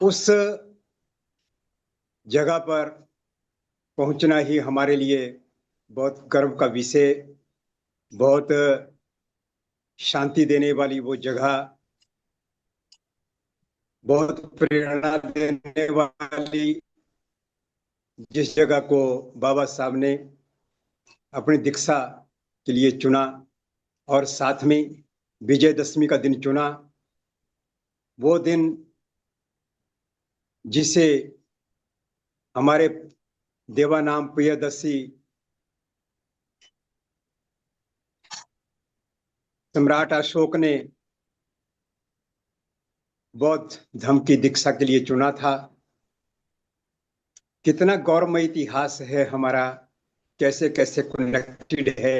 उस जगह पर पहुंचना ही हमारे लिए बहुत गर्व का विषय, बहुत शांति देने वाली वो जगह, बहुत प्रेरणा देने वाली जिस जगह को बाबा साहब ने अपनी दीक्षा के लिए चुना और साथ में विजयदशमी का दिन चुना। वो दिन जिसे हमारे देवानाम प्रियदर्शी सम्राट अशोक ने बौद्ध धर्म की दीक्षा के लिए चुना था। कितना गौरवमय इतिहास है हमारा, कैसे कैसे कनेक्टेड है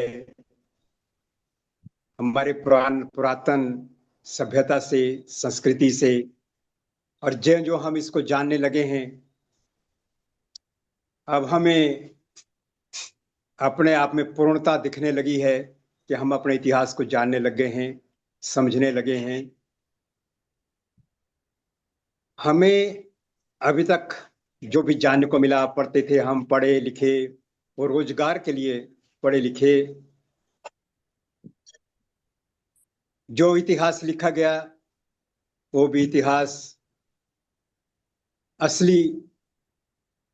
हमारे पुरातन सभ्यता से, संस्कृति से। और जो हम इसको जानने लगे हैं, अब हमें अपने आप में पूर्णता दिखने लगी है कि हम अपने इतिहास को जानने लगे हैं, समझने लगे हैं। हमें अभी तक जो भी जानने को मिला, पढ़ते थे हम, पढ़े लिखे और रोजगार के लिए पढ़े लिखे, जो इतिहास लिखा गया वो भी इतिहास असली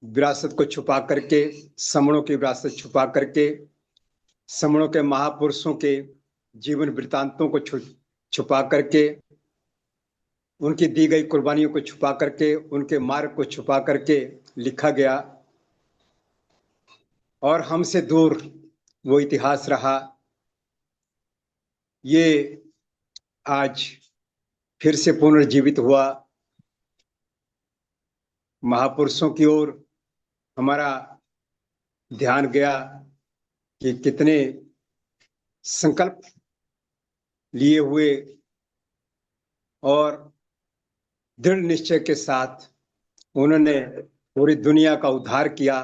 विरासत को छुपा करके, समणों की विरासत छुपा करके, समणों के महापुरुषों के जीवन वृत्तांतों को छुपा करके, उनकी दी गई कुर्बानियों को छुपा करके, उनके मार्ग को छुपा करके लिखा गया। और हमसे दूर वो इतिहास रहा। ये आज फिर से पुनर्जीवित हुआ। महापुरुषों की ओर हमारा ध्यान गया कि कितने संकल्प लिए हुए और दृढ़ निश्चय के साथ उन्होंने पूरी दुनिया का उद्धार किया।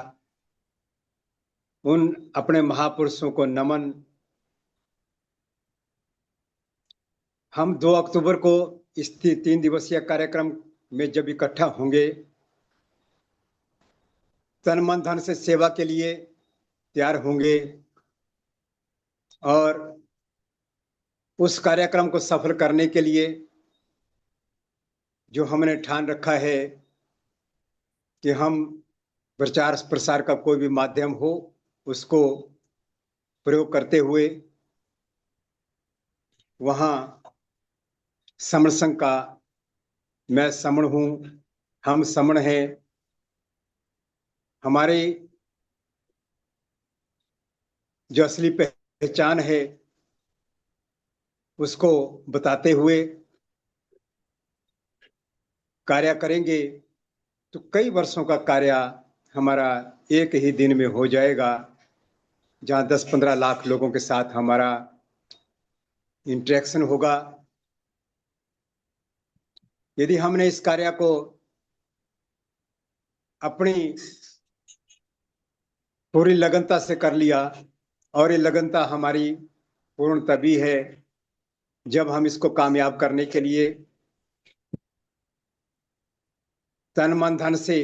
उन अपने महापुरुषों को नमन। हम 2 अक्टूबर को इस 3 दिवसीय कार्यक्रम में जब इकट्ठा होंगे, तन मन धन से सेवा के लिए तैयार होंगे और उस कार्यक्रम को सफल करने के लिए जो हमने ठान रखा है कि हम प्रचार प्रसार का कोई भी माध्यम हो उसको प्रयोग करते हुए वहां समण संघ का, मैं समण हूं, हम समण हैं, हमारी जो असली पहचान है उसको बताते हुए कार्य करेंगे, तो कई वर्षों का कार्य हमारा एक ही दिन में हो जाएगा, जहां 10-15 लाख लोगों के साथ हमारा इंटरेक्शन होगा। यदि हमने इस कार्य को अपनी पूरी लगनता से कर लिया, और ये लगनता हमारी पूर्ण तभी है जब हम इसको कामयाब करने के लिए तन मन धन से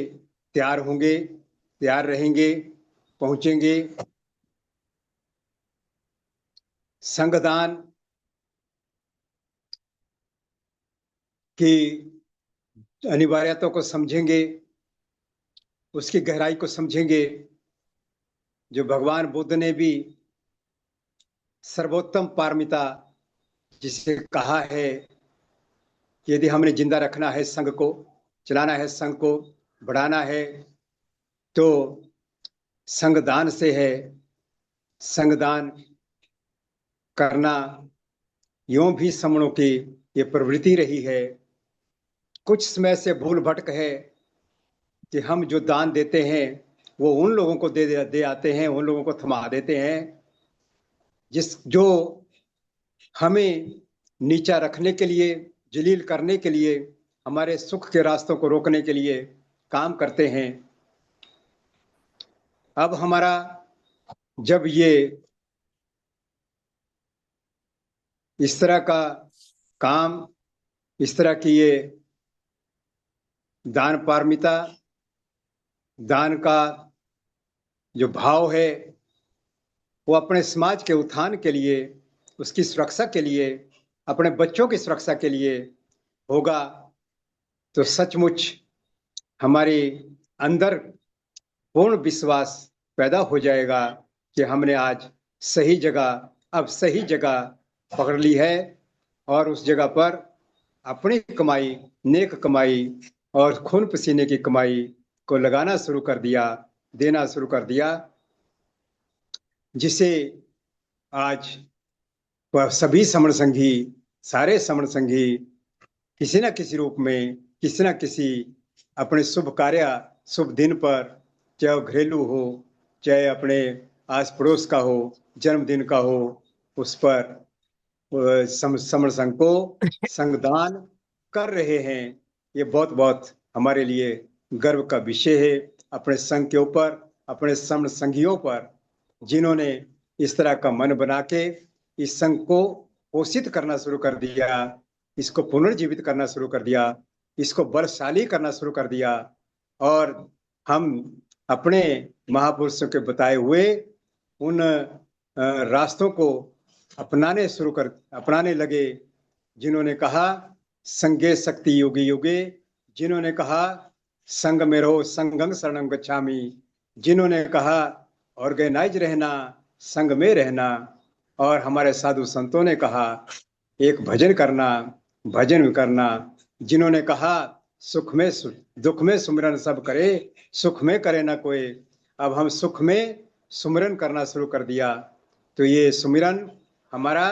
तैयार होंगे, तैयार रहेंगे, पहुंचेंगे। संगदान की अनिवार्यता को समझेंगे, उसकी गहराई को समझेंगे, जो भगवान बुद्ध ने भी सर्वोत्तम पारमिता जिसे कहा है कि यदि हमने जिंदा रखना है संघ को, चलाना है संघ को, बढ़ाना है, तो संगदान से है। संगदान करना यूं भी समणों की ये प्रवृत्ति रही है। कुछ समय से भूल भटक है कि हम जो दान देते हैं वो उन लोगों को दे आते हैं, उन लोगों को थमा देते हैं जो हमें नीचा रखने के लिए, जलील करने के लिए, हमारे सुख के रास्तों को रोकने के लिए काम करते हैं। अब हमारा जब ये इस तरह का काम, इस तरह की ये दान पारमिता, दान का जो भाव है वो अपने समाज के उत्थान के लिए, उसकी सुरक्षा के लिए, अपने बच्चों की सुरक्षा के लिए होगा, तो सचमुच हमारे अंदर पूर्ण विश्वास पैदा हो जाएगा कि हमने आज सही जगह, अब सही जगह पकड़ ली है और उस जगह पर अपनी कमाई, नेक कमाई और खून पसीने की कमाई को लगाना शुरू कर दिया, देना शुरू कर दिया, जिसे आज वह सभी समण संघी, सारे समण संघी किसी न किसी रूप में, किसी न किसी अपने शुभ कार्य, शुभ दिन पर, चाहे वो घरेलू हो, चाहे अपने आस पड़ोस का हो, जन्मदिन का हो, उस पर समण संघ को संगदान कर रहे हैं। ये बहुत बहुत हमारे लिए गर्व का विषय है, अपने संघ के ऊपर, अपने समण संघियों पर, जिन्होंने इस तरह का मन बना के इस संघ को पोषित करना शुरू कर दिया, इसको पुनर्जीवित करना शुरू कर दिया, इसको बलशाली करना शुरू कर दिया, और हम अपने महापुरुषों के बताए हुए उन रास्तों को अपनाने लगे, जिन्होंने कहा संगे शक्ति योगी योगे, जिन्होंने कहा संग में रहो संगं शरणं गच्छामि, जिन्होंने कहा ऑर्गेनाइज रहना, संग में रहना, और हमारे साधु संतों ने कहा एक भजन करना, जिन्होंने कहा सुख में दुख में सुमिरन सब करे, सुख में करे ना कोई। अब हम सुख में सुमिरन करना शुरू कर दिया, तो ये सुमिरन हमारा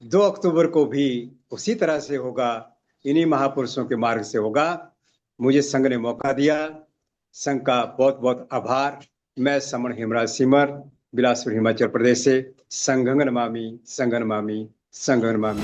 2 अक्टूबर को भी उसी तरह से होगा, इन्हीं महापुरुषों के मार्ग से होगा। मुझे संघ ने मौका दिया, संघ का बहुत बहुत आभार। मैं समण हेमराज सिमर, बिलासपुर हिमाचल प्रदेश से संघं नमामि, संघं नमामि, संघं नमामि।